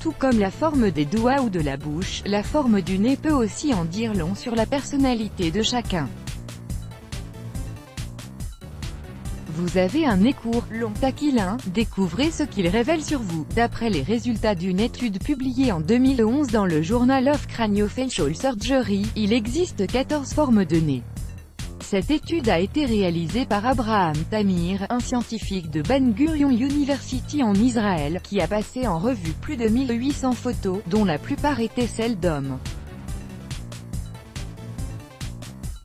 Tout comme la forme des doigts ou de la bouche, la forme du nez peut aussi en dire long sur la personnalité de chacun. Vous avez un nez court, long, aquilin, découvrez ce qu'il révèle sur vous. D'après les résultats d'une étude publiée en 2011 dans le Journal of Craniofacial Surgery, il existe 14 formes de nez. Cette étude a été réalisée par Abraham Tamir, un scientifique de Ben Gurion University en Israël, qui a passé en revue plus de 1800 photos, dont la plupart étaient celles d'hommes.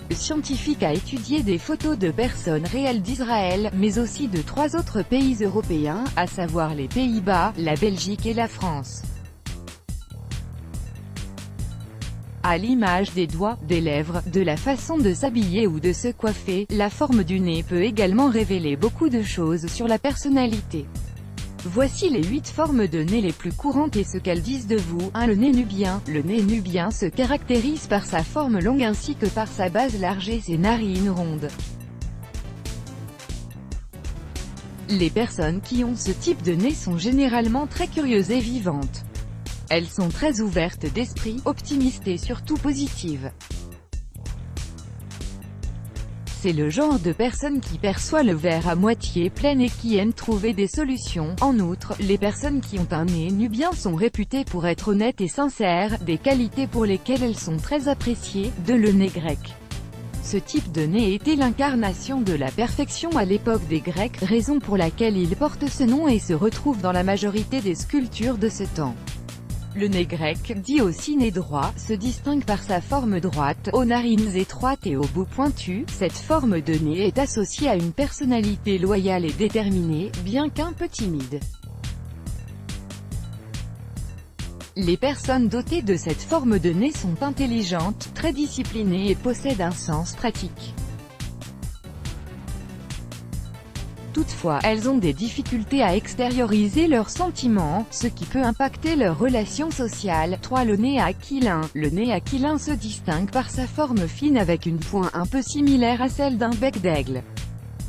Le scientifique a étudié des photos de personnes réelles d'Israël, mais aussi de 3 autres pays européens, à savoir les Pays-Bas, la Belgique et la France. À l'image des doigts, des lèvres, de la façon de s'habiller ou de se coiffer, la forme du nez peut également révéler beaucoup de choses sur la personnalité. Voici les 8 formes de nez les plus courantes et ce qu'elles disent de vous. 1. Le nez nubien. Le nez nubien se caractérise par sa forme longue ainsi que par sa base large et ses narines rondes. Les personnes qui ont ce type de nez sont généralement très curieuses et vivantes. Elles sont très ouvertes d'esprit, optimistes et surtout positives. C'est le genre de personne qui perçoit le verre à moitié plein et qui aime trouver des solutions. En outre, les personnes qui ont un nez nubien sont réputées pour être honnêtes et sincères, des qualités pour lesquelles elles sont très appréciées. 2. Le nez grec. Ce type de nez était l'incarnation de la perfection à l'époque des Grecs, raison pour laquelle il porte ce nom et se retrouve dans la majorité des sculptures de ce temps. Le nez grec, dit aussi nez droit, se distingue par sa forme droite, aux narines étroites et au bout pointu. Cette forme de nez est associée à une personnalité loyale et déterminée, bien qu'un peu timide. Les personnes dotées de cette forme de nez sont intelligentes, très disciplinées et possèdent un sens pratique. Toutefois, elles ont des difficultés à extérioriser leurs sentiments, ce qui peut impacter leurs relations sociales. 3. Le nez aquilin. Le nez aquilin se distingue par sa forme fine avec une pointe un peu similaire à celle d'un bec d'aigle.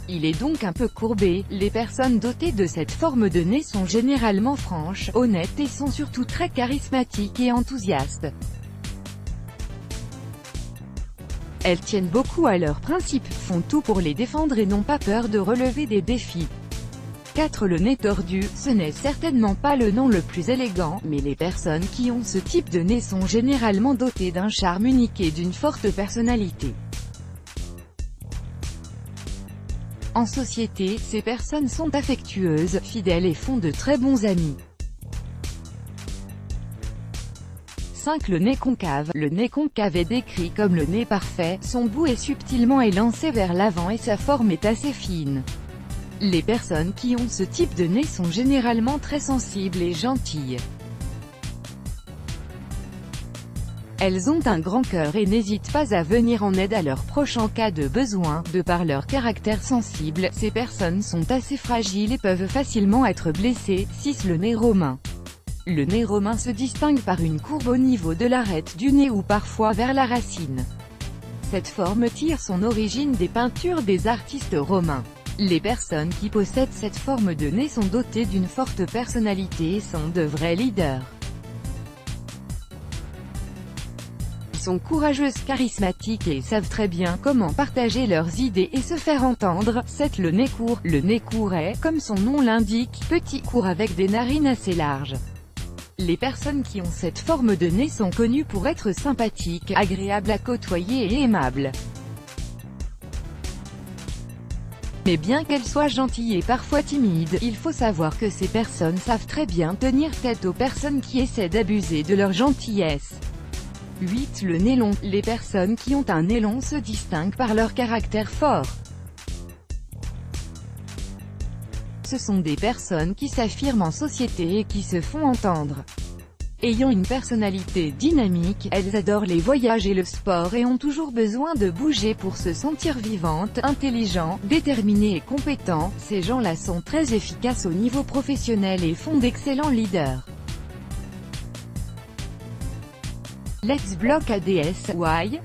Il est donc un peu courbé. Les personnes dotées de cette forme de nez sont généralement franches, honnêtes et sont surtout très charismatiques et enthousiastes. Elles tiennent beaucoup à leurs principes, font tout pour les défendre et n'ont pas peur de relever des défis. 4. Le nez tordu. Ce n'est certainement pas le nom le plus élégant, mais les personnes qui ont ce type de nez sont généralement dotées d'un charme unique et d'une forte personnalité. En société, ces personnes sont affectueuses, fidèles et font de très bons amis. 5. Le nez concave. Le nez concave est décrit comme le nez parfait, son bout est subtilement élancé vers l'avant et sa forme est assez fine. Les personnes qui ont ce type de nez sont généralement très sensibles et gentilles. Elles ont un grand cœur et n'hésitent pas à venir en aide à leurs proches en cas de besoin. De par leur caractère sensible, ces personnes sont assez fragiles et peuvent facilement être blessées. 6. Le nez romain. Le nez romain se distingue par une courbe au niveau de l'arête du nez ou parfois vers la racine. Cette forme tire son origine des peintures des artistes romains. Les personnes qui possèdent cette forme de nez sont dotées d'une forte personnalité et sont de vrais leaders. Ils sont courageuses, charismatiques et savent très bien comment partager leurs idées et se faire entendre. 7. Le nez court. Le nez court est, comme son nom l'indique, petit, court avec des narines assez larges. Les personnes qui ont cette forme de nez sont connues pour être sympathiques, agréables à côtoyer et aimables. Mais bien qu'elles soient gentilles et parfois timides, il faut savoir que ces personnes savent très bien tenir tête aux personnes qui essaient d'abuser de leur gentillesse. 8. Le nez long. Les personnes qui ont un nez long se distinguent par leur caractère fort. Ce sont des personnes qui s'affirment en société et qui se font entendre. Ayant une personnalité dynamique, elles adorent les voyages et le sport et ont toujours besoin de bouger pour se sentir vivantes, intelligents, déterminés et compétents. Ces gens-là sont très efficaces au niveau professionnel et font d'excellents leaders. Let's block ADS. Why?